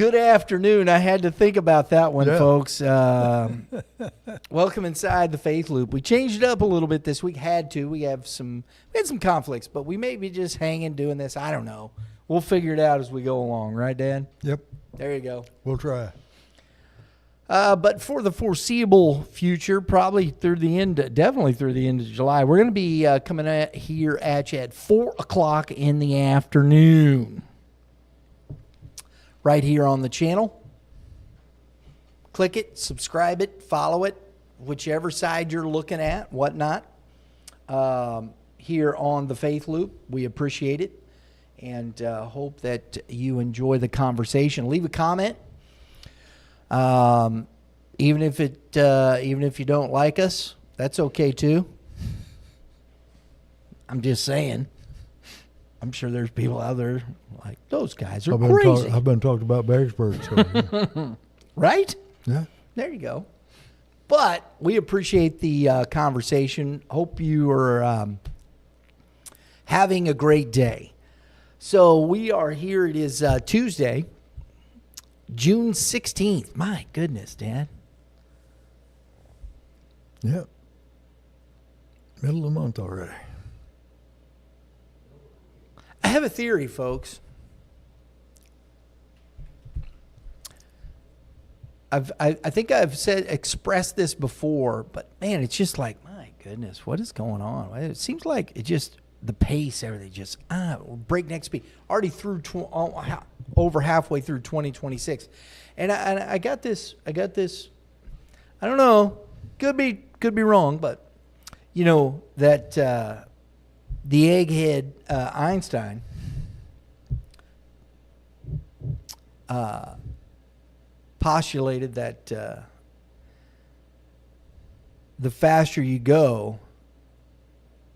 Good afternoon. I had to think about that one, folks. Welcome inside the Faith Loop. We changed it up a little bit this week. Had to. We had some conflicts, but we may be just hanging doing this. I don't know. We'll figure it out as we go along, right, Dan? Yep. There you go. We'll try. But for the foreseeable future, probably definitely through the end of July, we're going to be coming here at you at 4 o'clock in the afternoon. Right here on the channel. Click it, subscribe it, follow it, whichever side you're looking at, whatnot. Here on the Faith Loop, we appreciate it and hope that you enjoy the conversation. Leave a comment, even if you don't like us, that's okay too. I'm just saying. I'm sure there's people out there like, those guys are crazy. I've been talking about Bearsburg. So, right? Yeah. There you go. But we appreciate the conversation. Hope you are having a great day. So we are here. It is Tuesday, June 16th. My goodness, Dan. Yeah. Middle of the month already. I have a theory, folks. I think I've expressed this before, but man, it's just like, my goodness, what is going on? It seems like it just, the pace, everything just breakneck speed. Already through over halfway through 2026, and I got this. I don't know. Could be wrong, but you know that. The egghead Einstein postulated that the faster you go,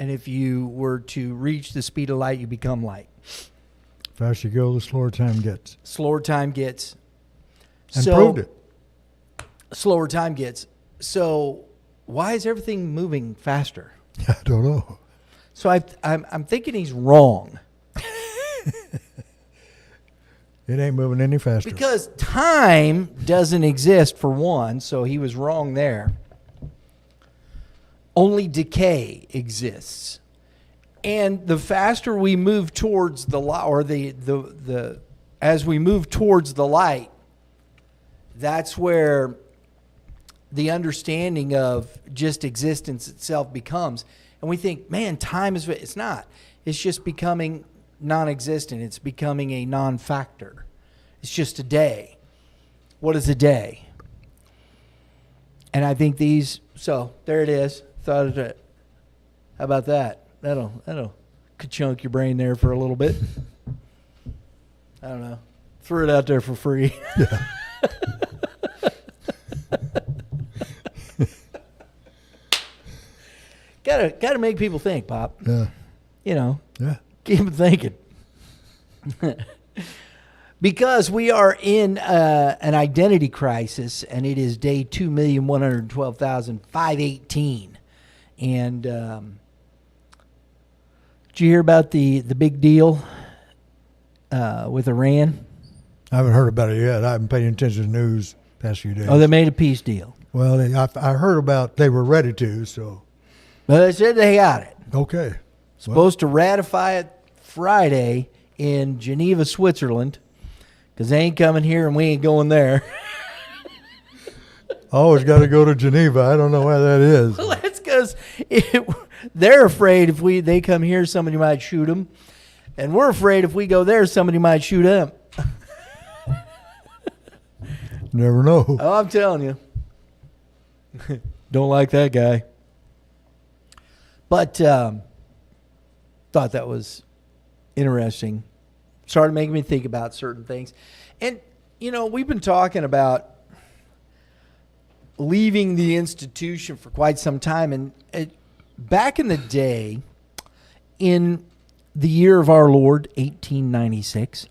and if you were to reach the speed of light, you become light. Faster you go, the slower time gets. Slower time gets. And proved it. Slower time gets. So why is everything moving faster? I don't know. So I'm thinking he's wrong. It ain't moving any faster. Because time doesn't exist, for one, so he was wrong there. Only decay exists. And the faster we move towards the light, or as we move towards the light, that's where the understanding of just existence itself becomes. And we think, man, time is... It's not. It's just becoming non-existent. It's becoming a non-factor. It's just a day. What is a day? And I think these... So, there it is. Thought of it. How about that? That'll ka-chunk your brain there for a little bit. I don't know. Threw it out there for free. Yeah. Gotta make people think, Pop. Yeah. You know. Yeah. Keep them thinking. Because we are in an identity crisis, and it is day 2,112,518. And did you hear about the big deal with Iran? I haven't heard about it yet. I haven't paid attention to the news the past few days. Oh, they made a peace deal. Well, I heard about they were ready to, so. Well, they said they got it. Okay. Supposed to ratify it Friday in Geneva, Switzerland, because they ain't coming here and we ain't going there. Always got to go to Geneva. I don't know why that is. Well, that's because they're afraid if they come here, somebody might shoot them. And we're afraid if we go there, somebody might shoot them. Never know. Oh, I'm telling you. Don't like that guy. But thought that was interesting. Started making me think about certain things. And, you know, we've been talking about leaving the institution for quite some time. And back in the day, in the year of our Lord, 1896,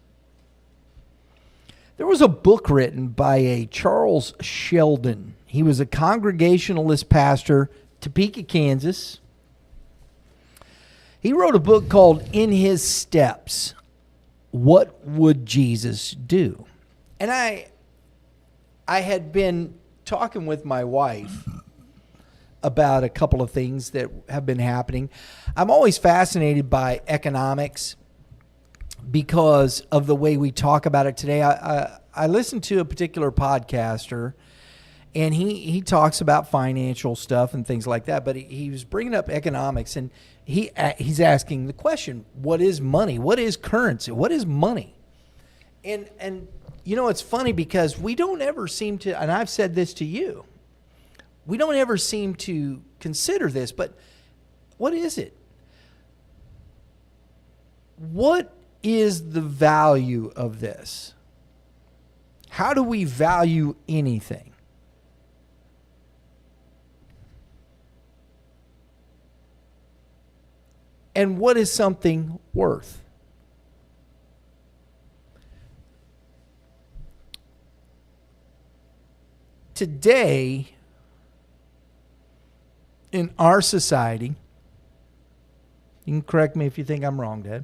there was a book written by a Charles Sheldon. He was a Congregationalist pastor, Topeka, Kansas. He wrote a book called In His Steps, What Would Jesus Do? And I had been talking with my wife about a couple of things that have been happening. I'm always fascinated by economics because of the way we talk about it today. I listened to a particular podcaster, and he talks about financial stuff and things like that, but he was bringing up economics, and he's asking the question, what is money? What is currency? What is money? And you know, it's funny because we don't ever seem to, and I've said this to you, we don't ever seem to consider this, but what is it? What is the value of this? How do we value anything? And what is something worth? Today, in our society, you can correct me if you think I'm wrong, Dad.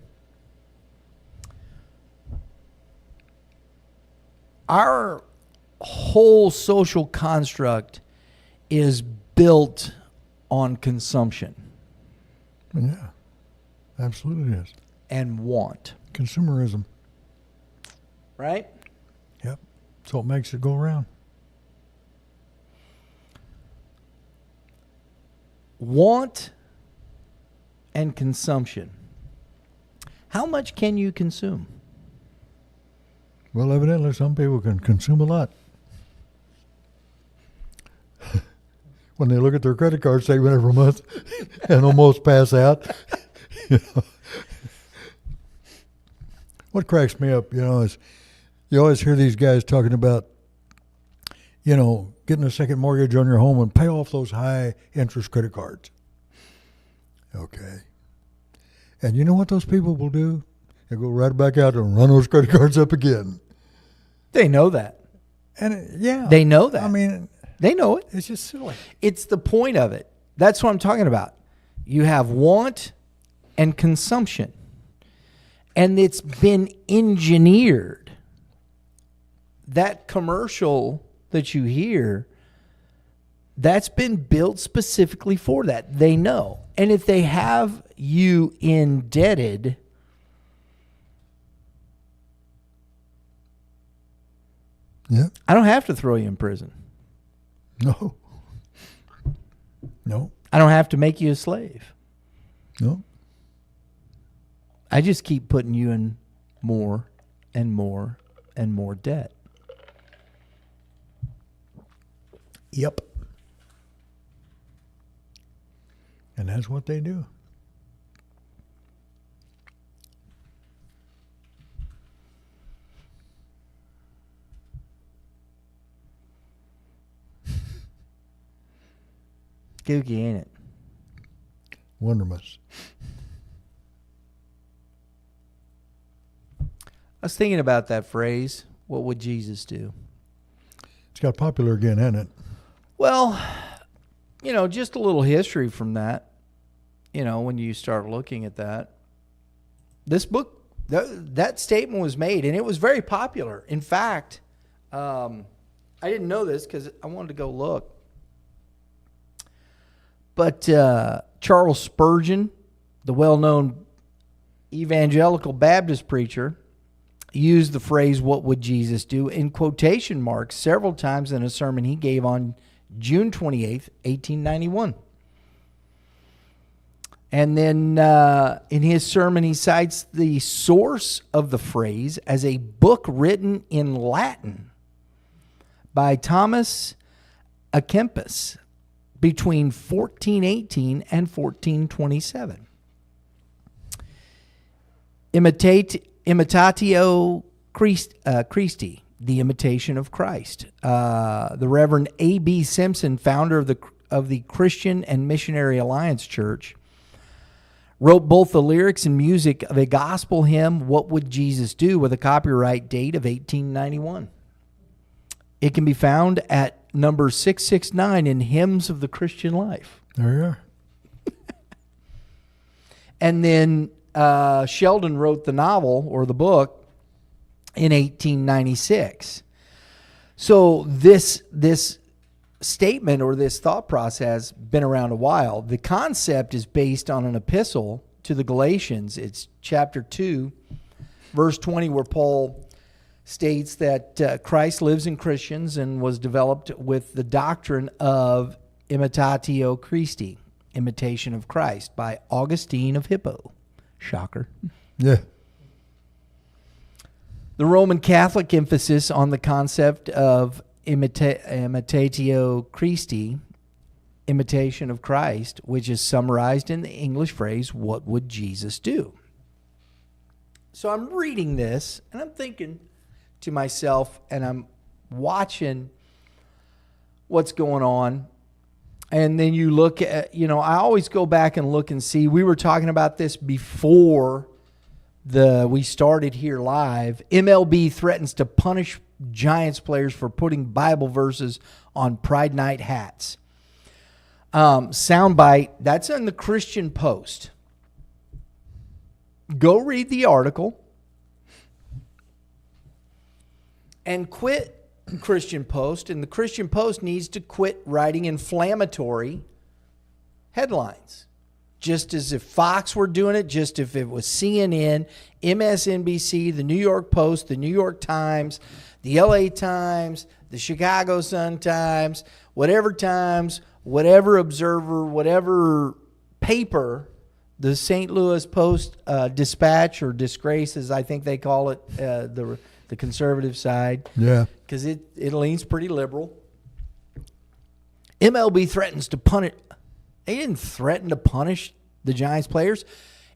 Our whole social construct is built on consumption. Yeah, absolutely it is. And want. Consumerism. Right? Yep. That's what makes it go around. Want and consumption. How much can you consume? Well, evidently some people can consume a lot. When they look at their credit card statement every month and almost pass out. You know. What cracks me up, is you always hear these guys talking about, getting a second mortgage on your home and pay off those high interest credit cards. Okay. And you know what those people will do? They go right back out and run those credit cards up again. They know that. And yeah. They know that. I mean, they know it. It's just silly. It's the point of it. That's what I'm talking about. You have want and consumption. And it's been engineered. That commercial that you hear, that's been built specifically for that. They know. And if they have you indebted, yeah, I don't have to throw you in prison. No. I don't have to make you a slave. No. I just keep putting you in more and more and more debt. Yep. And that's what they do. Kooky, ain't it? Wondermous. I was thinking about that phrase, what would Jesus do? It's got popular again, hasn't it? Well, just a little history from that. When you start looking at that. This book, that statement was made, and it was very popular. In fact, I didn't know this because I wanted to go look. But Charles Spurgeon, the well-known evangelical Baptist preacher, used the phrase, what would Jesus do, in quotation marks several times in a sermon he gave on June 28th, 1891. And then in his sermon, he cites the source of the phrase as a book written in Latin by Thomas à Kempis between 1418 and 1427. Imitatio Christi, the imitation of Christ. The Reverend A.B. Simpson, founder of the Christian and Missionary Alliance Church, wrote both the lyrics and music of a gospel hymn, What Would Jesus Do?, with a copyright date of 1891. It can be found at number 669 in Hymns of the Christian Life. There you are. And then Sheldon wrote the novel or the book in 1896. So this statement or this thought process has been around a while. The concept is based on an epistle to the Galatians. It's chapter 2, verse 20, where Paul states that Christ lives in Christians and was developed with the doctrine of imitatio Christi, imitation of Christ, by Augustine of Hippo. Shocker. Yeah. The Roman Catholic emphasis on the concept of imitatio Christi, imitation of Christ, which is summarized in the English phrase, what would Jesus do? So I'm reading this, and I'm thinking to myself, and I'm watching what's going on. And then you look at, I always go back and look and see. We were talking about this before we started here live. MLB threatens to punish Giants players for putting Bible verses on Pride Night hats. Soundbite, that's in the Christian Post. Go read the article and quit Christian Post. And the Christian Post needs to quit writing inflammatory headlines. Just as if Fox were doing it, just if it was CNN, MSNBC, the New York Post, the New York Times, the LA Times, the Chicago Sun-Times, whatever Observer, whatever paper, the St. Louis Post Dispatch or Disgrace, as I think they call it, the conservative side. Yeah. Because it leans pretty liberal. MLB threatens to punish. They didn't threaten to punish the Giants players.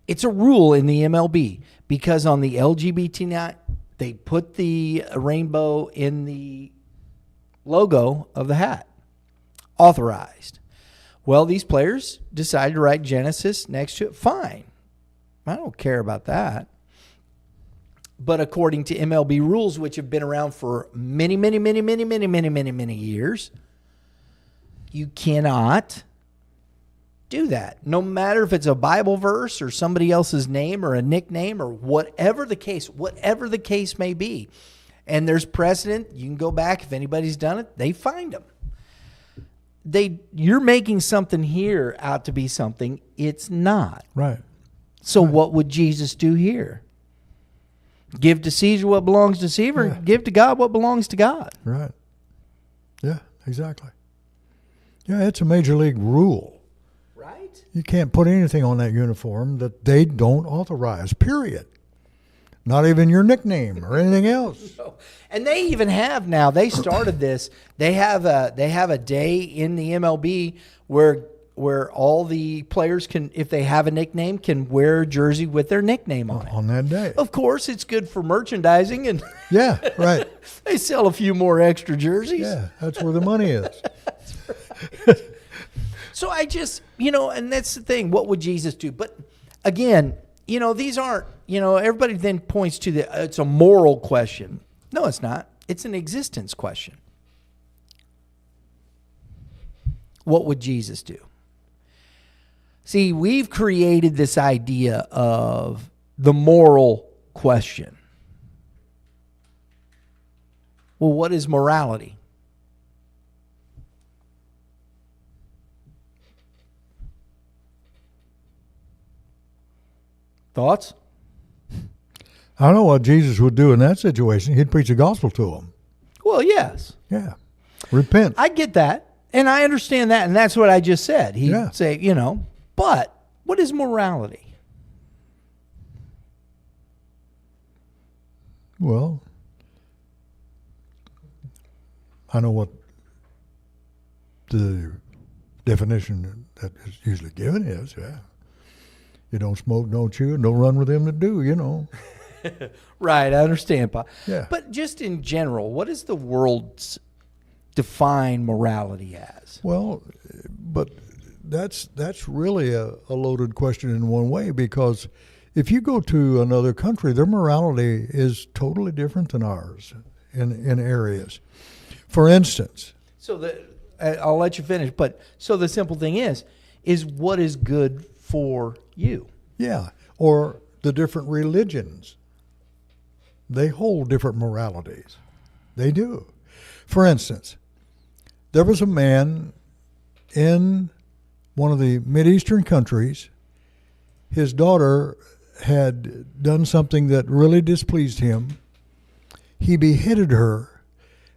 It's a rule in the MLB because on the LGBT night, they put the rainbow in the logo of the hat. Authorized. Well, these players decided to write Genesis next to it. Fine. I don't care about that. But according to MLB rules, which have been around for many years, you cannot do that. No matter if it's a Bible verse or somebody else's name or a nickname or whatever the case may be. And there's precedent. You can go back. If anybody's done it, they find them. You're making something here out to be something it's not. Right. So what would Jesus do here? Give to Caesar what belongs to Caesar, and give to God what belongs to God. Right. Yeah, exactly. Yeah, it's a major league rule. Right? You can't put anything on that uniform that they don't authorize, period. Not even your nickname or anything else. No. And they even have now, they started this, they have a day in the MLB where all the players can, if they have a nickname, can wear a jersey with their nickname on it. On that day. Of course, it's good for merchandising, and Yeah, right. they sell a few more extra jerseys. Yeah, that's where the money is. So I just, and that's the thing. What would Jesus do? But again, these aren't, everybody then points to it's a moral question. No, it's not. It's an existence question. What would Jesus do? See, we've created this idea of the moral question. Well, what is morality? Thoughts? I don't know what Jesus would do in that situation. He'd preach the gospel to them. Well, yes. Yeah. Repent. I get that. And I understand that. And that's what I just said. He'd Yeah. say, but what is morality? Well, I know what the definition that is usually given is. Yeah. You don't smoke, don't chew, and don't run with them that do, Right, I understand, Pa. Yeah. But just in general, what does the world define morality as? Well, but that's really a loaded question in one way, because if you go to another country, their morality is totally different than ours in areas. For instance. So I'll let you finish, but so the simple thing is what is good for you? Yeah, or the different religions. They hold different moralities. They do. For instance, there was a man in one of the Mideastern countries. His daughter had done something that really displeased him. He beheaded her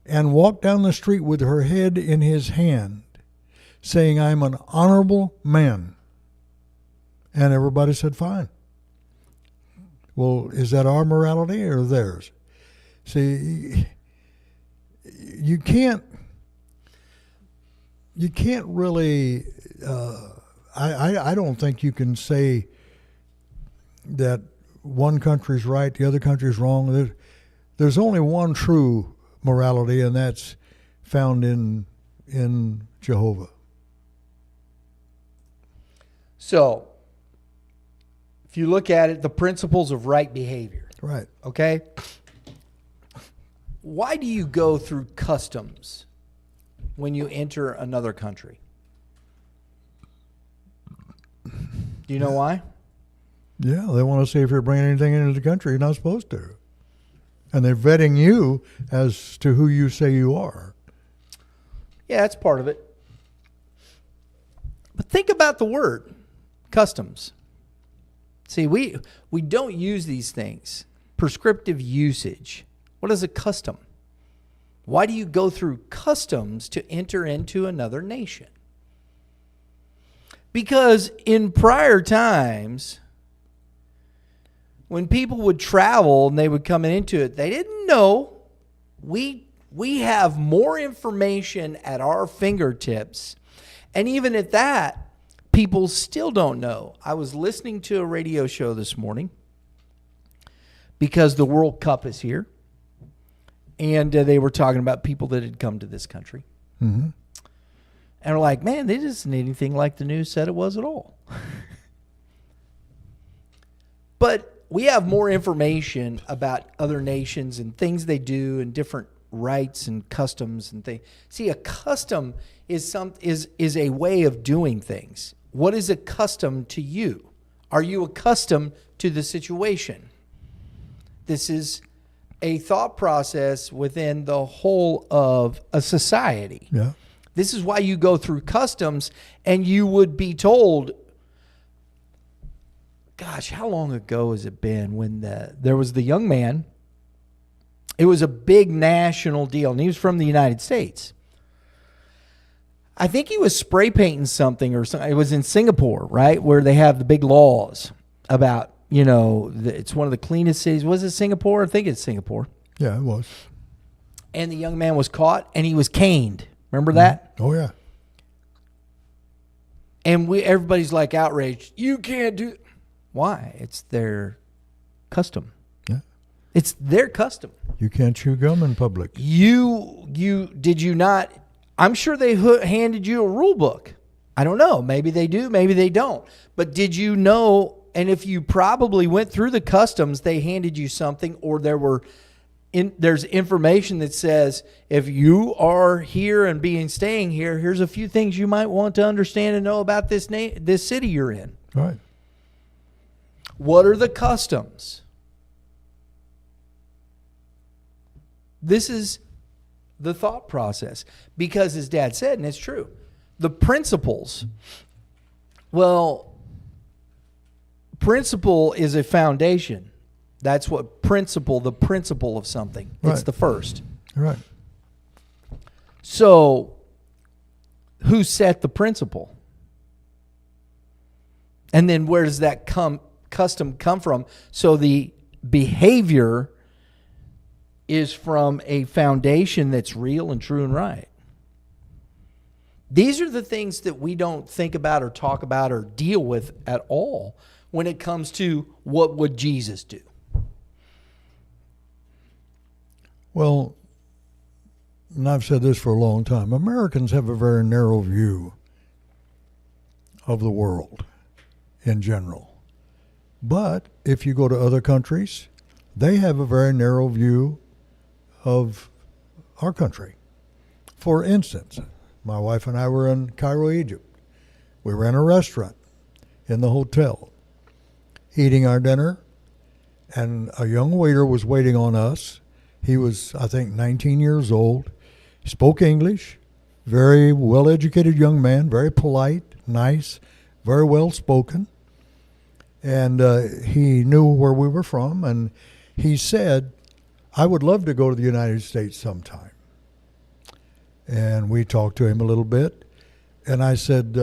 and walked down the street with her head in his hand, saying, "I'm an honorable man." And everybody said, fine. Well, is that our morality or theirs? See, you can't really, I don't think you can say that one country's right, the other country's wrong. There's only one true morality, and that's found in Jehovah. So, if you look at it, the principles of right behavior. Right. Okay? Why do you go through customs when you enter another country? Do you know why? Yeah, they want to see if you're bringing anything into the country you're not supposed to. And they're vetting you as to who you say you are. Yeah, that's part of it. But think about the word, customs. See, we don't use these things. Prescriptive usage. What is a custom? Why do you go through customs to enter into another nation? Because in prior times, when people would travel and they would come into it, they didn't know. We have more information at our fingertips. And even at that, people still don't know. I was listening to a radio show this morning because the World Cup is here. And they were talking about people that had come to this country. Mm-hmm. And we're like, man, this isn't anything like the news said it was at all. But we have more information about other nations and things they do and different rights and customs and things. See, a custom is a way of doing things. What is a custom to you? Are you accustomed to the situation? This is a thought process within the whole of a society. Yeah. This is why you go through customs, and you would be told, gosh, how long ago has it been when there was the young man? It was a big national deal, and he was from the United States. I think he was spray painting something or something. It was in Singapore, right, where they have the big laws about, it's one of the cleanest cities. Was it Singapore? I think it's Singapore. Yeah, it was. And the young man was caught, and he was caned. Remember that? Oh, yeah. And everybody's like outraged. You can't do. Why? It's their custom. Yeah. It's their custom. You can't chew gum in public. Did you not? I'm sure they handed you a rule book. I don't know. Maybe they do. Maybe they don't. But did you know? And if you probably went through the customs, they handed you something, or there's information that says, if you are here and staying here, here's a few things you might want to understand and know about this city you're in. Right. What are the customs? This is the thought process. Because as Dad said, and it's true, the principles, principle is a foundation. That's what the principle of something. Right. It's the first. Right. So, who set the principle? And then where does that custom come from? So the behavior is from a foundation that's real and true and right. These are the things that we don't think about or talk about or deal with at all when it comes to what would Jesus do. Well, and I've said this for a long time, Americans have a very narrow view of the world in general. But if you go to other countries, they have a very narrow view of our country. For instance, my wife and I were in Cairo, Egypt. We were in a restaurant in the hotel, eating our dinner, and a young waiter was waiting on us. He was, I think, 19 years old. Spoke English, very well-educated young man, very polite, nice, very well-spoken. And he knew where we were from, and he said, I would love to go to the United States sometime. And we talked to him a little bit, and I said,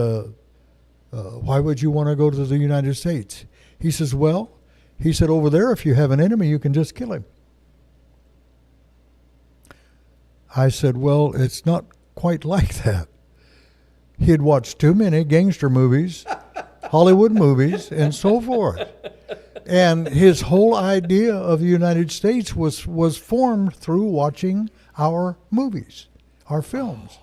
why would you want to go to the United States? He says, well, he said, over there, if you have an enemy, you can just kill him. I said, well, it's not quite like that. He had watched too many gangster movies, Hollywood movies, and so forth. And his whole idea of the United States was formed through watching our movies, our films.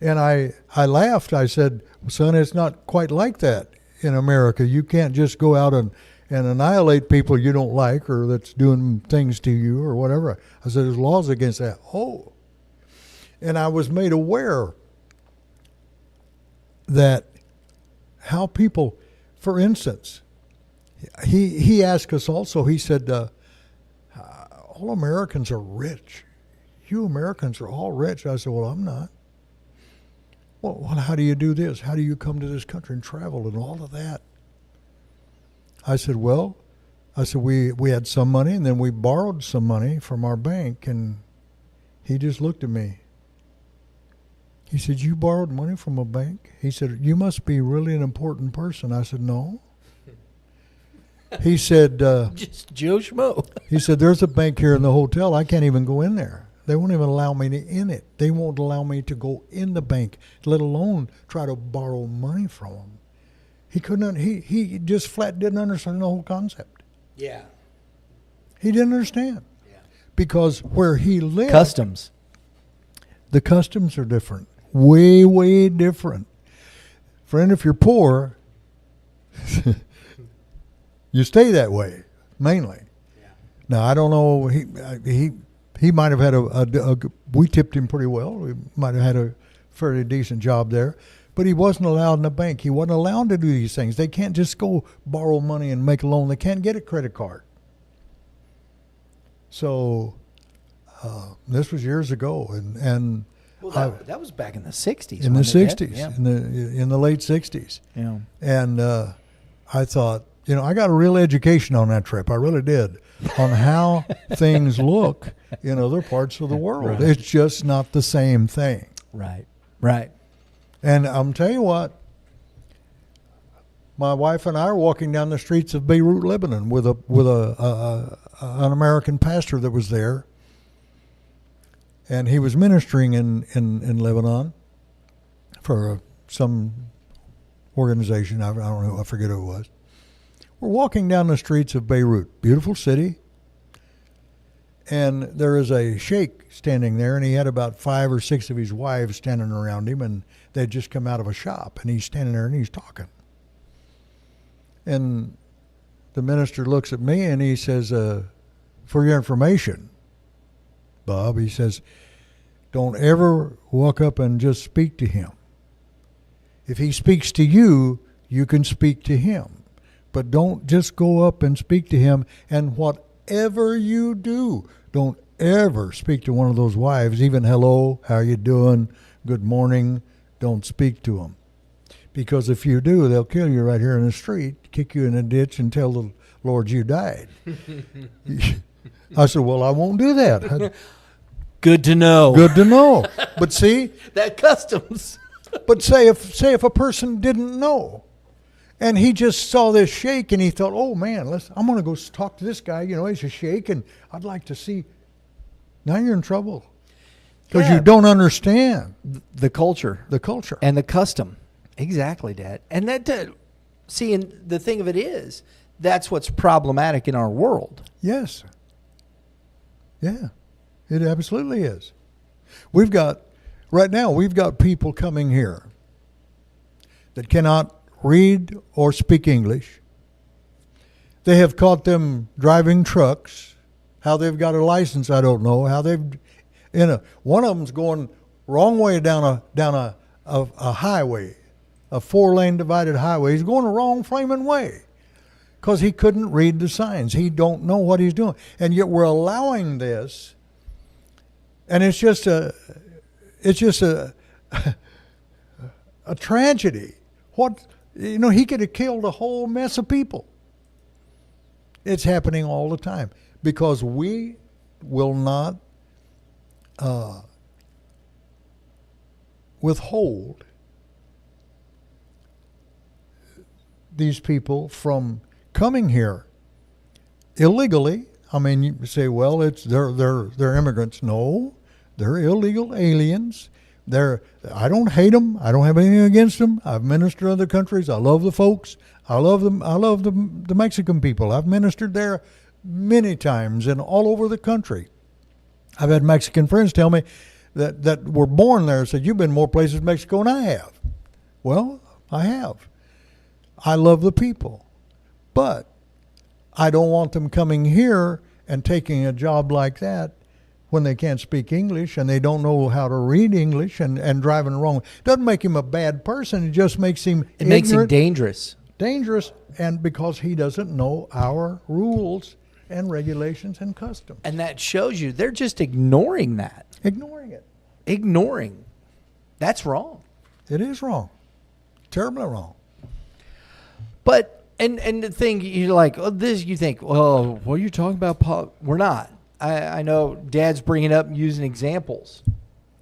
And I laughed. I said, son, it's not quite like that in America. You can't just go out and annihilate people you don't like or that's doing things to you or whatever. I said, there's laws against that. Oh. And I was made aware that how people, for instance, he asked us also, he said, all Americans are rich. You Americans are all rich. I said, well, I'm not. Well, how do you do this? How do you come to this country and travel and all of that? I said, well, we had some money and then we borrowed some money from our bank. And he just looked at me. He said, you borrowed money from a bank? He said, you must be really an important person. I said, no. He said, just Joe Schmo. He said, there's a bank here in the hotel. I can't even go in there. They won't even allow me in it. They won't allow me to go in the bank, let alone try to borrow money from them. He couldn't. He just flat didn't understand the whole concept. Yeah. He didn't understand. Yeah. Because where he lived, Customs. The customs are different, way, way different. Friend, if you're poor, you stay that way mainly. Yeah. Now I don't know. He might have had we tipped him pretty well. We might have had a fairly decent job there. But he wasn't allowed in the bank. He wasn't allowed to do these things. They can't just go borrow money and make a loan. They can't get a credit card. So this was years ago. And well, that was back in the 60s. In the 60s. Yeah. In the late 60s. Yeah. And I thought, I got a real education on that trip. I really did. On how things look in other parts of the world. Right. It's just not the same thing. Right. Right. And I'm telling you what, my wife and I are walking down the streets of Beirut, Lebanon, with an American pastor that was there, and he was ministering in Lebanon for some organization. I don't know. I forget who it was. We're walking down the streets of Beirut, beautiful city, and there is a sheikh standing there, and he had about 5 or 6 of his wives standing around him, and they'd just come out of a shop, and he's standing there and he's talking. And the minister looks at me and he says, for your information, Bob, he says, don't ever walk up and just speak to him. If he speaks to you, you can speak to him. But don't just go up and speak to him. And whatever you do, don't ever speak to one of those wives, even hello, how you doing, good morning. Don't speak to them. Because if you do, they'll kill you right here in the street, kick you in a ditch, and tell the Lord you died. I said, well, I won't do that. Good to know. Good to know. But see, that customs. But say if a person didn't know, and he just saw this sheikh and he thought, oh man, I'm going to go talk to this guy. He's a sheikh, and I'd like to see. Now you're in trouble because you don't understand the culture, and the custom. Exactly, Dad. And that, and the thing of it is, that's what's problematic in our world. Yes. Yeah, it absolutely is. Right now, we've got people coming here that cannot read or speak English. They have caught them driving trucks. How they've got a license, I don't know. How one of them's going wrong way down a highway, a 4-lane divided highway. He's going the wrong flaming way because he couldn't read the signs. He don't know what he's doing. And yet we're allowing this, and it's just it's just a tragedy. He could have killed a whole mess of people. It's happening all the time because we will not withhold these people from coming here illegally. I mean, you say, well, they're immigrants. No, they're illegal aliens. I don't hate them. I don't have anything against them. I've ministered to other countries. I love the folks. I love them. I love the Mexican people. I've ministered there many times and all over the country. I've had Mexican friends tell me that were born there and said, you've been more places in Mexico than I have. Well, I have. I love the people. But I don't want them coming here and taking a job like that when they can't speak English and they don't know how to read English and driving wrong. Doesn't make him a bad person. It just makes him ignorant. Makes him dangerous. Dangerous, and because he doesn't know our rules and regulations and customs. And that shows you they're just ignoring that. Ignoring it. Ignoring. That's wrong. It is wrong. Terribly wrong. But, and the thing, you're like, oh, this, you think, well, what are you talking about? We're not. I know Dad's bringing up using examples.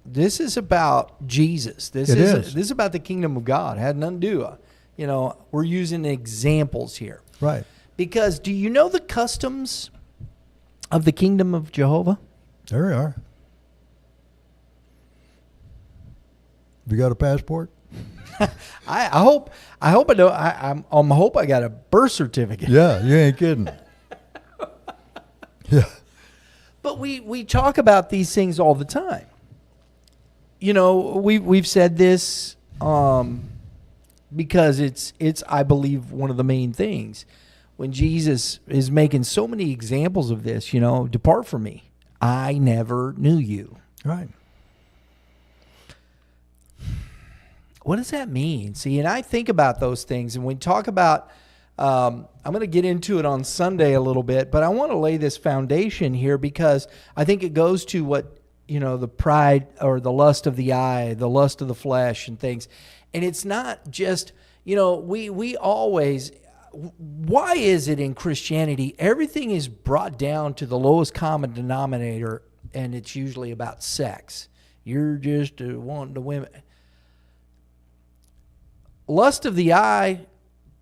This is about Jesus. This is about the kingdom of God. It had nothing to do. We're using examples here. Right. Because do you know the customs of the kingdom of Jehovah? There we are. Have you got a passport? I hope I do. I hope I got a birth certificate. Yeah, you ain't kidding. Yeah. But we talk about these things all the time. We've said this because it's I believe one of the main things. When Jesus is making so many examples of this, depart from me. I never knew you. Right. What does that mean? See, and I think about those things, and we talk about, I'm going to get into it on Sunday a little bit, but I want to lay this foundation here because I think it goes to what, the pride or the lust of the eye, the lust of the flesh and things. And it's not just, we always, why is it in Christianity, everything is brought down to the lowest common denominator, and it's usually about sex. You're just wanting to women. Lust of the eye,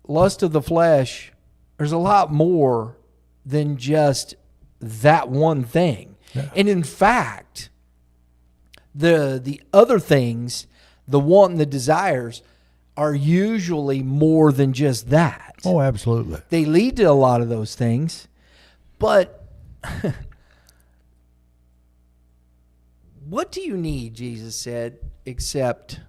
lust of the flesh, there's a lot more than just that one thing. Yeah. And in fact, the other things, the want and the desires, are usually more than just that. Oh, absolutely. They lead to a lot of those things. But what do you need, Jesus said, except...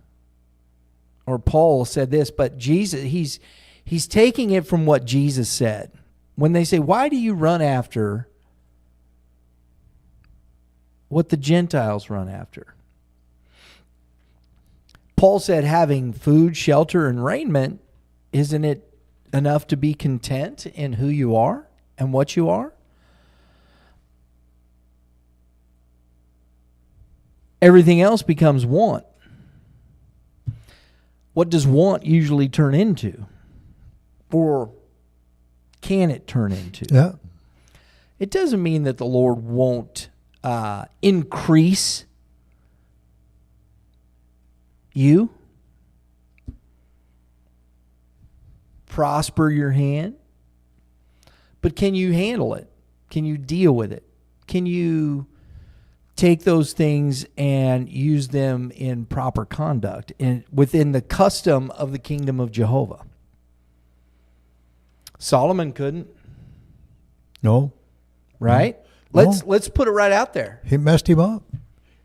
Or Paul said this, but Jesus, he's taking it from what Jesus said. When they say, why do you run after what the Gentiles run after? Paul said having food, shelter, and raiment, isn't it enough to be content in who you are and what you are? Everything else becomes want. What does want usually turn into? Or can it turn into? Yeah. It doesn't mean that the Lord won't increase you, prosper your hand, but can you handle it? Can you deal with it? Can you take those things and use them in proper conduct and within the custom of the kingdom of Jehovah? Solomon couldn't. No. Right? No. Let's put it right out there. He messed him up.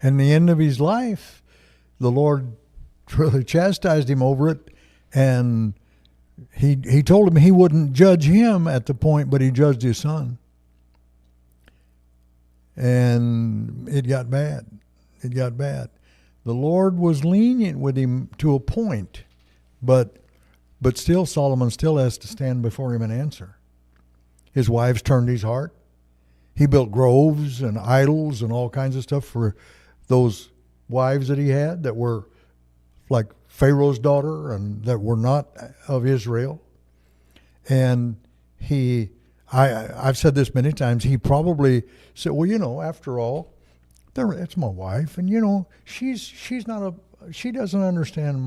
And the end of his life, the Lord really chastised him over it, and he told him he wouldn't judge him at the point, but he judged his son. And it got bad. It got bad. The Lord was lenient with him to a point, but still Solomon still has to stand before him and answer. His wives turned his heart. He built groves and idols and all kinds of stuff for those wives that he had that were like Pharaoh's daughter and that were not of Israel. And I've said this many times, he probably said, well, after all, it's my wife, and she doesn't understand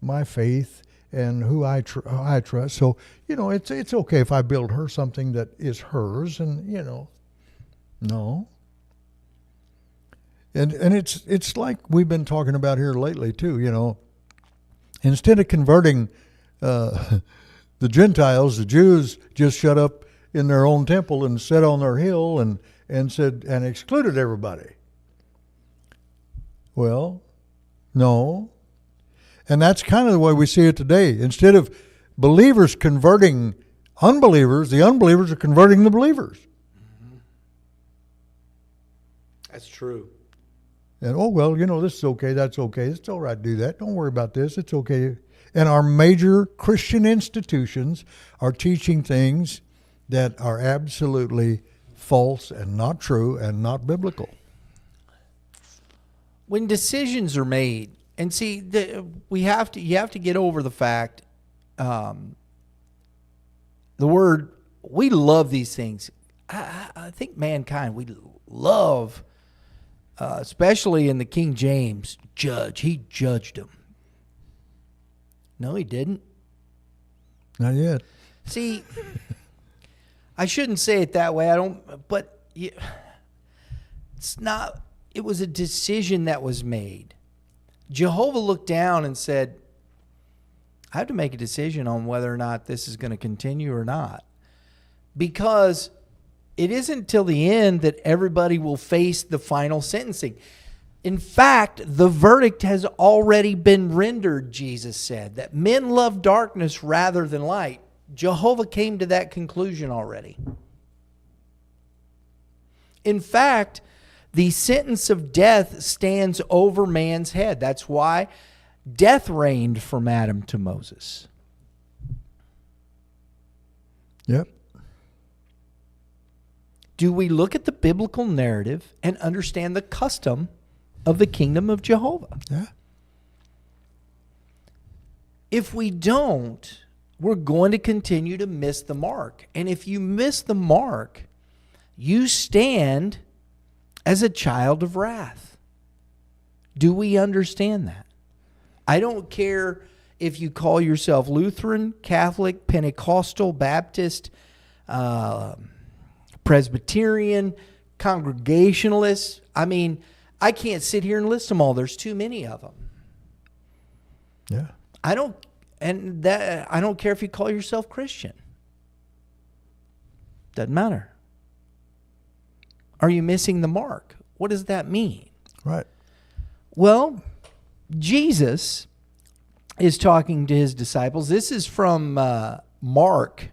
my faith and who I trust. So it's okay if I build her something that is hers, and no. And it's like we've been talking about here lately too. Instead of converting the Gentiles, the Jews just shut up in their own temple and sat on their hill and said and excluded everybody. Well, no. And that's kind of the way we see it today. Instead of believers converting unbelievers, the unbelievers are converting the believers. That's true. And, this is okay, that's okay, it's all right to do that. Don't worry about this, it's okay. And our major Christian institutions are teaching things that are absolutely false and not true and not biblical. When decisions are made, and see, you have to get over the fact, the word, we love these things. I think mankind, we love, especially in the King James, judge. He judged them. No, he didn't. Not yet. See, I shouldn't say it that way. It's not, it was a decision that was made. Jehovah looked down and said, I have to make a decision on whether or not this is going to continue or not. Because it isn't till the end that everybody will face the final sentencing. In fact, the verdict has already been rendered, Jesus said, that men love darkness rather than light. Jehovah came to that conclusion already. In fact, the sentence of death stands over man's head. That's why death reigned from Adam to Moses. Yep. Do we look at the biblical narrative and understand the custom of the kingdom of Jehovah? Yeah. If we don't, we're going to continue to miss the mark. And if you miss the mark, you stand as a child of wrath. Do we understand that? I don't care if you call yourself Lutheran, Catholic, Pentecostal, Baptist, Presbyterian, Congregationalist. I mean, I can't sit here and list them all. There's too many of them. Yeah. I don't care if you call yourself Christian. Doesn't matter. Are you missing the mark? What does that mean? Right. Well, Jesus is talking to his disciples. This is from Mark,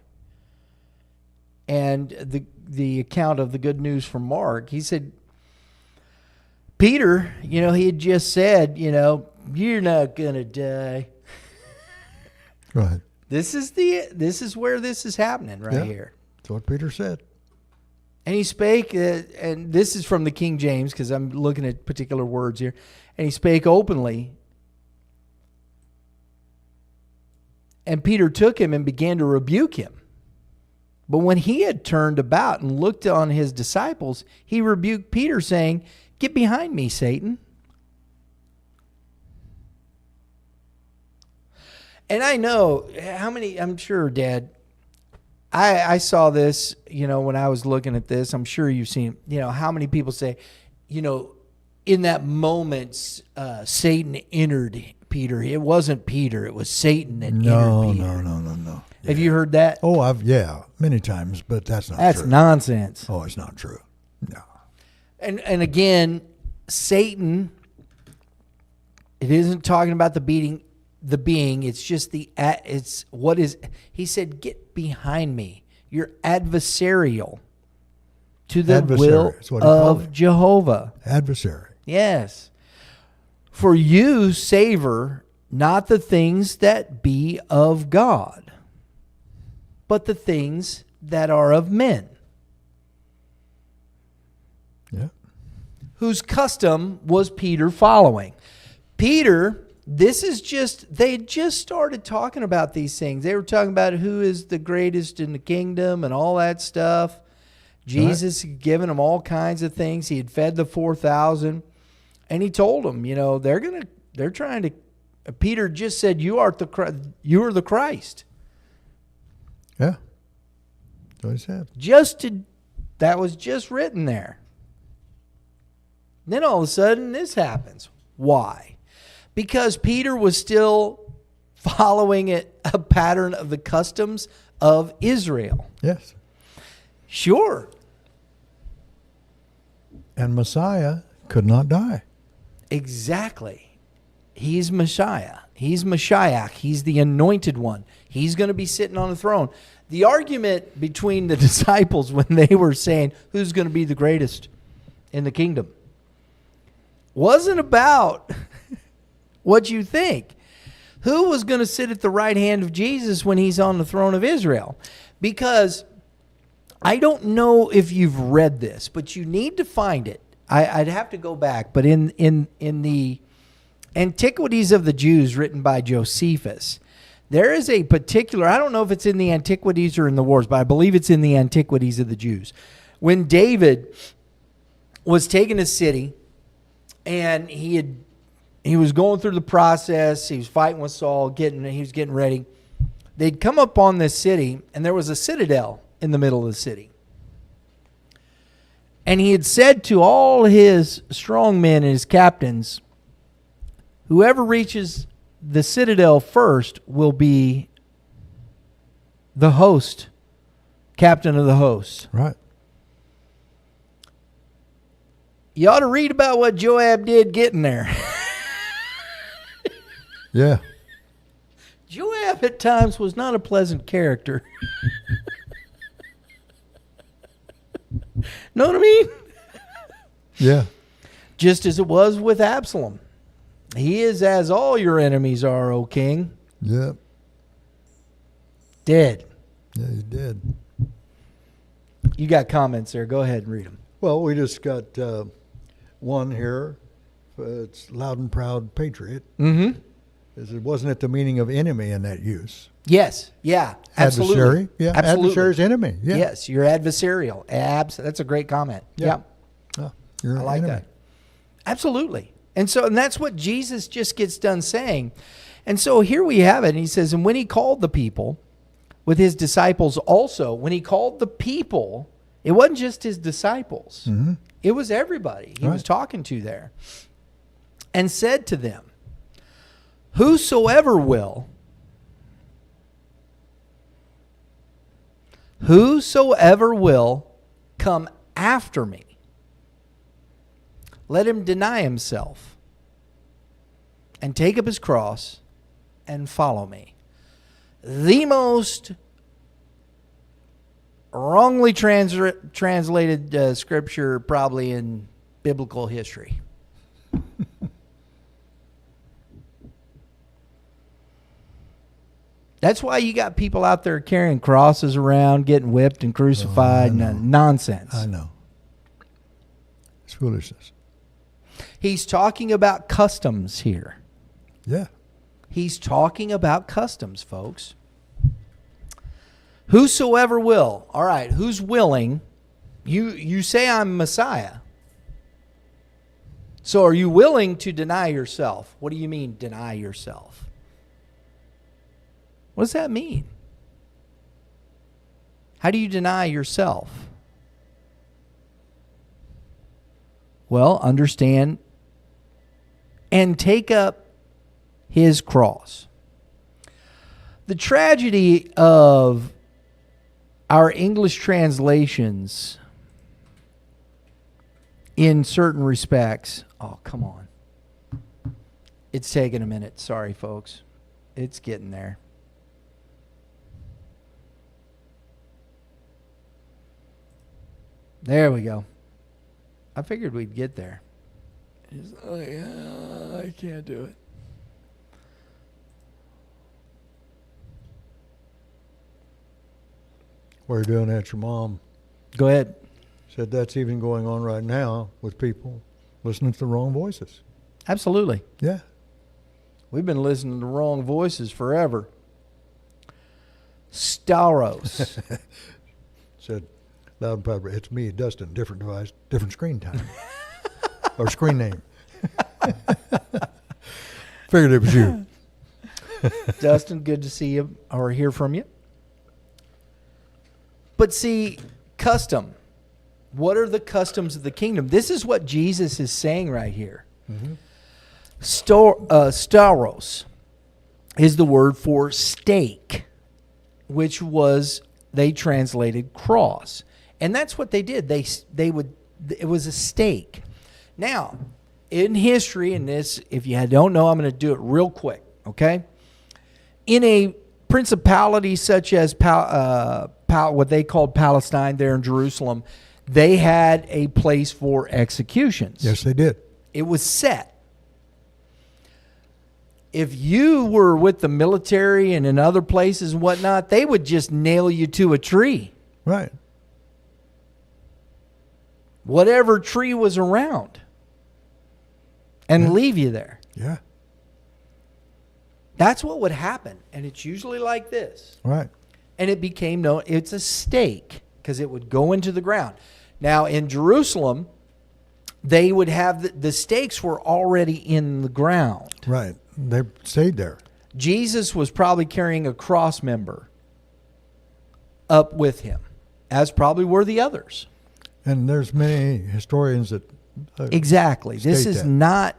and the account of the good news from Mark. He said, Peter, he had just said, you're not going to die. Right. This is where this is happening right here. That's what Peter said. And he spake, and this is from the King James because I'm looking at particular words here. And he spake openly. And Peter took him and began to rebuke him. But when he had turned about and looked on his disciples, he rebuked Peter, saying, Get behind me, Satan. And I know how many, I'm sure, Dad, I saw this, when I was looking at this. I'm sure you've seen, how many people say, in that moment, Satan entered Peter. It wasn't Peter. It was Satan that entered Peter. No. Yeah. Have you heard that? Oh, many times, but that's not true. That's nonsense. Oh, it's not true. No. And again, Satan, it isn't talking about the being. It's just he said, get behind me. You're adversarial to the will of Jehovah. Adversary. Yes. For you savor not the things that be of God, but the things that are of men. Yeah. whose custom was Peter following. Peter, this is just, they had just started talking about these things. They were talking about who is the greatest in the kingdom and all that stuff. Jesus had given them all kinds of things. He had fed the 4,000. And he told them, they're trying to, Peter just said, you are the Christ. Yeah. That's what he said. That was just written there. Then all of a sudden this happens. Why? Because Peter was still following a pattern of the customs of Israel. Yes. Sure. And Messiah could not die. Exactly. He's Messiah. He's Mashiach. He's the anointed one. He's going to be sitting on the throne. The argument between the disciples when they were saying who's going to be the greatest in the kingdom wasn't about what you think. Who was going to sit at the right hand of Jesus when he's on the throne of Israel? Because I don't know if you've read this, but you need to find it. I'd have to go back, but in the Antiquities of the Jews written by Josephus, there is a particular, I don't know if it's in the Antiquities or in the Wars, but I believe it's in the Antiquities of the Jews. When David was taking a city and he was going through the process, he was fighting with Saul, he was getting ready. They'd come up on this city and there was a citadel in the middle of the city. And he had said to all his strong men and his captains, whoever reaches the citadel first will be the host, captain of the host. Right. You ought to read about what Joab did getting there. Yeah. Joab at times was not a pleasant character. Know what I mean? Yeah. Just as it was with Absalom. He is as all your enemies are, O king. Yeah. Dead. Yeah, he did. You got comments there. Go ahead and read them. Well, we just got one here. It's loud and proud patriot. Mm-hmm. Wasn't it the meaning of enemy in that use? Yes. Yeah. Absolutely. Adversary? Yeah. Absolutely. Adversary's enemy. Yeah. Yes. You're adversarial. That's a great comment. Yeah. Oh, you're I like enemy. that. Absolutely. And that's what Jesus just gets done saying. And so here we have it. And he says, and when he called the people with his disciples also, when he called the people, it wasn't just his disciples. Mm-hmm. It was everybody he was talking to there. And said to them, whosoever will come after me, let him deny himself and take up his cross and follow me. The most wrongly translated scripture probably in biblical history. That's why you got people out there carrying crosses around, getting whipped and crucified. Nonsense. I know. It's foolishness. He's talking about customs here. Yeah. He's talking about customs, folks. Whosoever will. All right, who's willing? You say I'm Messiah. So are you willing to deny yourself? What do you mean, deny yourself? What does that mean? How do you deny yourself? Well, understand and take up his cross. The tragedy of our English translations in certain respects. Oh, come on. It's taking a minute. Sorry, folks. It's getting there. There we go. I figured we'd get there. I can't do it. What are you doing at your mom? Go ahead. Said that's even going on right now with people listening to the wrong voices. Absolutely. Yeah. We've been listening to wrong voices forever. Staros. Said loud and proud, it's me, Dustin, different device, different screen time. Or screen name. Figured it was you. Dustin, good to see you or hear from you. But see, custom. What are the customs of the kingdom? This is what Jesus is saying right here. Mm-hmm. Staros is the word for stake, which was, they translated cross. And that's what they did. They would, it was a stake. Now, in history, and this, if you don't know, I'm going to do it real quick, okay? In a principality such as what they called Palestine there in Jerusalem, they had a place for executions. Yes, they did. It was set. If you were with the military and in other places and whatnot, they would just nail you to a tree. Right. Whatever tree was around. And leave you there. Yeah. That's what would happen. And it's usually like this. Right. And it became known, it's a stake, because it would go into the ground. Now, in Jerusalem, they would have, the stakes were already in the ground. Right. They stayed there. Jesus was probably carrying a cross member up with him, as probably were the others. And there's many historians that exactly. This is that. not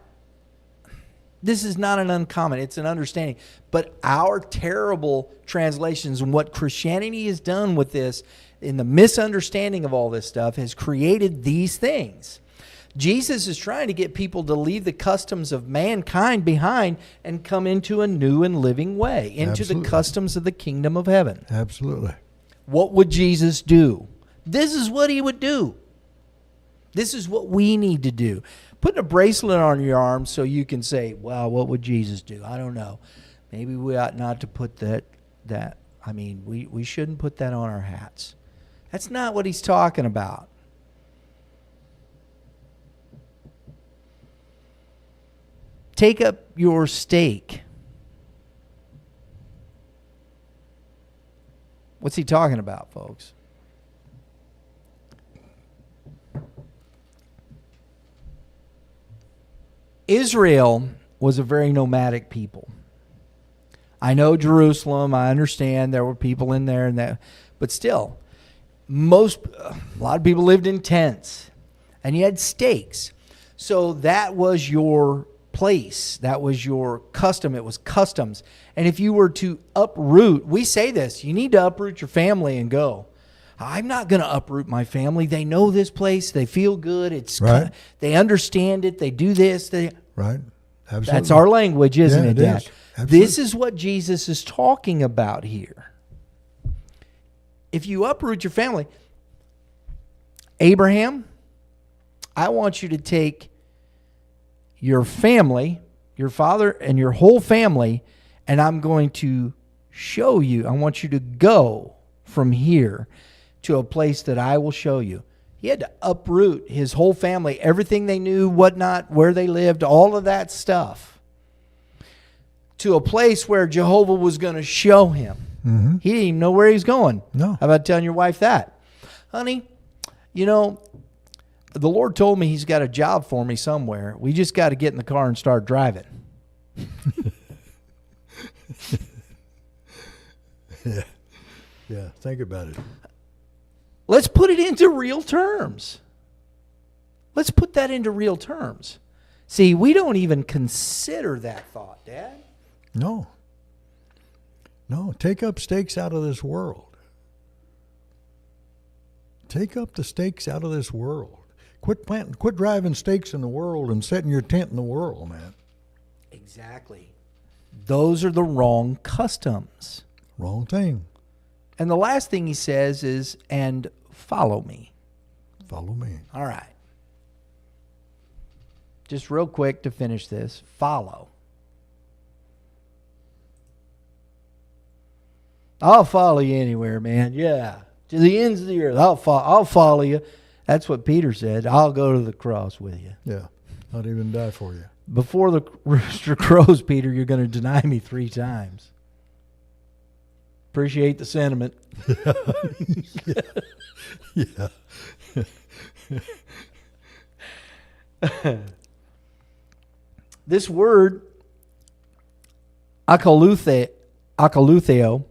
an uncommon, it's an understanding. But our terrible translations and what Christianity has done with this, in the misunderstanding of all this stuff, has created these things. Jesus is trying to get people to leave the customs of mankind behind and come into a new and living way, into Absolutely. the customs of the kingdom of heaven. Absolutely. What would Jesus do? This is what he would do. This is what we need to do. Put a bracelet on your arm so you can say, well, what would Jesus do? I don't know. Maybe we ought not to put that. I mean, we shouldn't put that on our hats. That's not what he's talking about. Take up your stake. What's he talking about, folks? Israel was a very nomadic people. I know Jerusalem, I understand there were people in there and that, but still, a lot of people lived in tents, and you had stakes. So that was your place. That was your custom. It was customs. And if you were to uproot, we say this, you need to uproot your family and go. I'm not going to uproot my family. They know this place. They feel good. It's right. They understand it. They do this. Right. Absolutely. That's our language, isn't it, Dad? Absolutely. This is what Jesus is talking about here. If you uproot your family, Abraham, I want you to take your family, your father and your whole family, and I'm going to show you. I want you to go from here to a place that I will show you. He had to uproot his whole family, everything they knew, whatnot, where they lived, all of that stuff, to a place where Jehovah was going to show him. Mm-hmm. He didn't even know where he was going. No. How about telling your wife that? Honey, you know, the Lord told me he's got a job for me somewhere. We just got to get in the car and start driving. Yeah. Yeah, think about it. Let's put it into real terms. Let's put that into real terms. See, we don't even consider that thought, Dad. No. No, take up stakes out of this world. Take up the stakes out of this world. Quit driving stakes in the world and setting your tent in the world, man. Exactly. Those are the wrong customs. Wrong thing. And the last thing he says is, and follow me. Follow me. All right. Just real quick to finish this. Follow. I'll follow you anywhere, man. Yeah. To the ends of the earth. I'll follow you. That's what Peter said. I'll go to the cross with you. Yeah. I'd even die for you. Before the rooster crows, Peter, you're going to deny me 3 times. Appreciate the sentiment. Yeah. This word, akalutheo,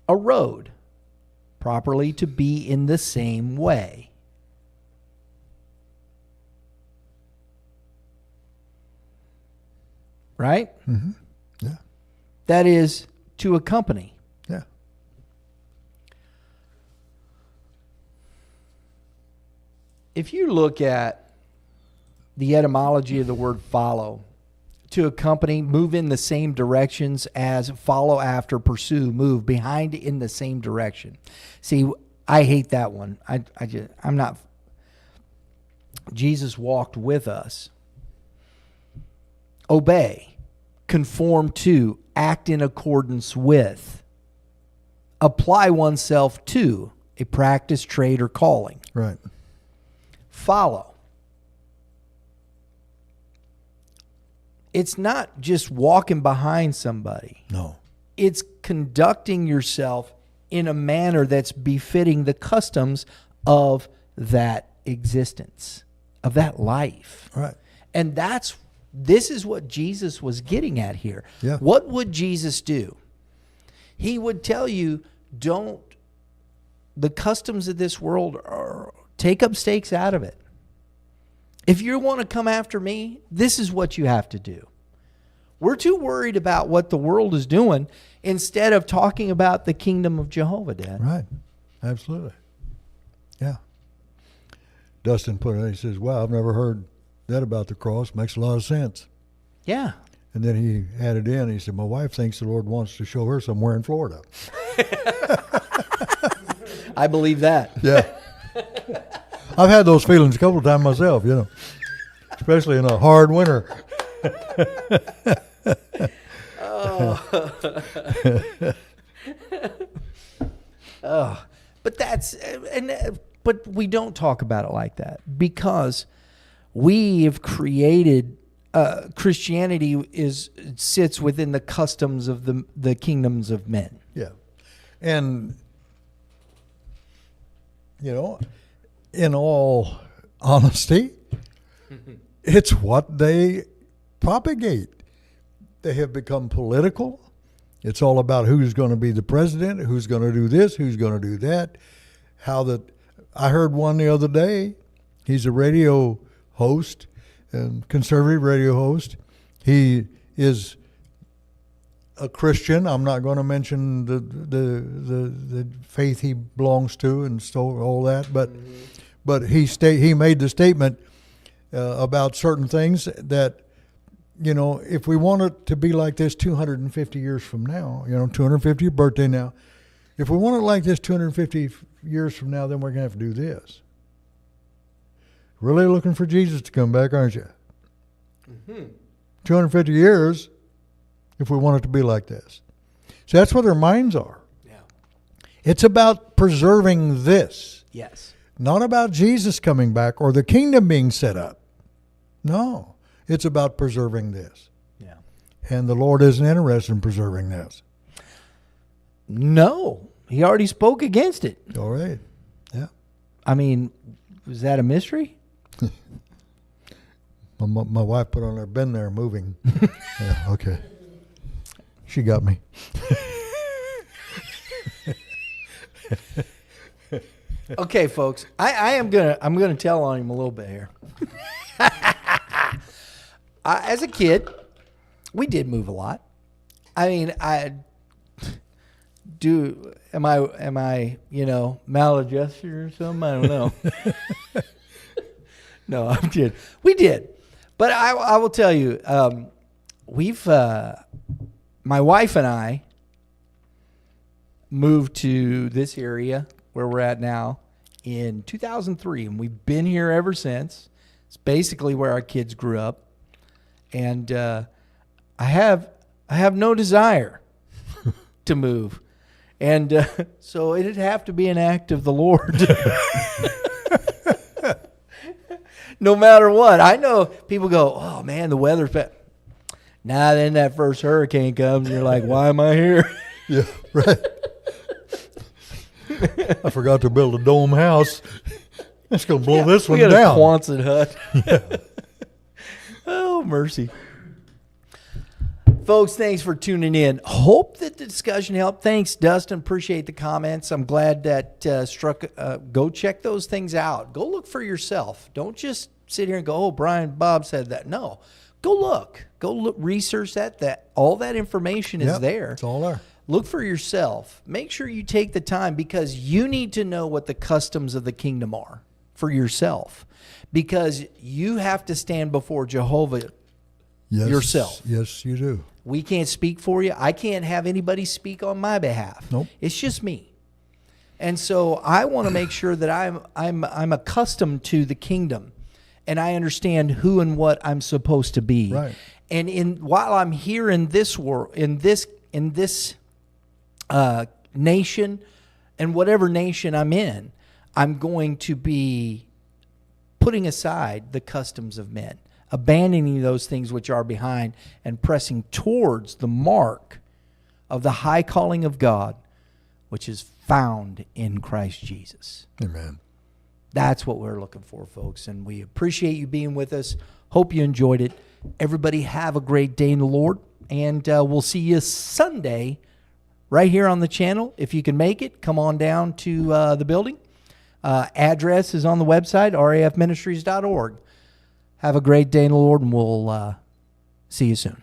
a road, properly to be in the same way. Right? Mm-hmm. Yeah. That is to accompany. Yeah. If you look at the etymology of the word follow, to accompany, move in the same directions as, follow after, pursue, move behind in the same direction. See, I hate that one. I'm not. Jesus walked with us. Obey, conform to, act in accordance with, apply oneself to a practice, trade, or calling. Right. Follow. It's not just walking behind somebody. No. It's conducting yourself in a manner that's befitting the customs of that existence, of that life. Right. And this is what Jesus was getting at here. Yeah. What would Jesus do? He would tell you, the customs of this world, take up stakes out of it. If you want to come after me, this is what you have to do. We're too worried about what the world is doing instead of talking about the kingdom of Jehovah, Dad. Right. Absolutely. Yeah. Dustin put it, he says, wow, I've never heard that about the cross. Makes a lot of sense. Yeah. And then he added in, he said, my wife thinks the Lord wants to show her somewhere in Florida. I believe that. Yeah. I've had those feelings a couple of times myself, especially in a hard winter. But we don't talk about it like that because we have created Christianity sits within the customs of the kingdoms of men. Yeah. And in all honesty, it's what they propagate. They have become political. It's all about who's going to be the president, who's going to do this, who's going to do that. I heard one the other day. He's a radio host, and conservative radio host. He is a Christian. I'm not going to mention the faith he belongs to and all that, but he made the statement about certain things that, if we want it to be like this 250 years from now, 250th birthday now, if we want it like this 250 years from now, then we're going to have to do this. Really looking for Jesus to come back, aren't you? Mm-hmm. 250 years if we want it to be like this. So that's what their minds are. Yeah. It's about preserving this. Yes. Not about Jesus coming back or the kingdom being set up. No. It's about preserving this. Yeah. And the Lord isn't interested in preserving this. No. He already spoke against it. All right. Yeah. I mean, was that a mystery? My wife put on there, been there, moving. Yeah, okay. She got me. Okay, folks. I'm gonna tell on him a little bit here. As a kid, we did move a lot. I mean, am I maladjusted or something? I don't know. No, I'm kidding. We did. But I will tell you, my wife and I moved to this area where we're at now in 2003, and we've been here ever since. It's basically where our kids grew up, and I have no desire to move, and so it'd have to be an act of the Lord No matter what. I know people go, oh, man, the weather's bad. Nah, then that first hurricane comes, and you're like, why am I here? Yeah, right. I forgot to build a dome house. It's going to blow this one we got down. A Quonset hut. Yeah. Oh, mercy. Folks, thanks for tuning in. Hope that the discussion helped. Thanks, Dustin. Appreciate the comments. I'm glad that go check those things out. Go look for yourself. Don't just sit here and go, oh, Brian, Bob said that. No. Go look. Go look, research that. All that information is there. It's all there. Look for yourself. Make sure you take the time, because you need to know what the customs of the kingdom are for yourself, because you have to stand before Jehovah yourself. Yes, you do. We can't speak for you. I can't have anybody speak on my behalf. Nope. It's just me. And so I want to make sure that I'm accustomed to the kingdom, and I understand who and what I'm supposed to be. Right. And while I'm here in this world, in this nation, and whatever nation I'm in, I'm going to be putting aside the customs of men, abandoning those things which are behind, and pressing towards the mark of the high calling of God, which is found in Christ Jesus. Amen. That's what we're looking for, folks, and we appreciate you being with us. Hope you enjoyed it. Everybody have a great day in the Lord, and we'll see you Sunday right here on the channel. If you can make it, come on down to the building. Address is on the website, rafministries.org. Have a great day in the Lord, and we'll see you soon.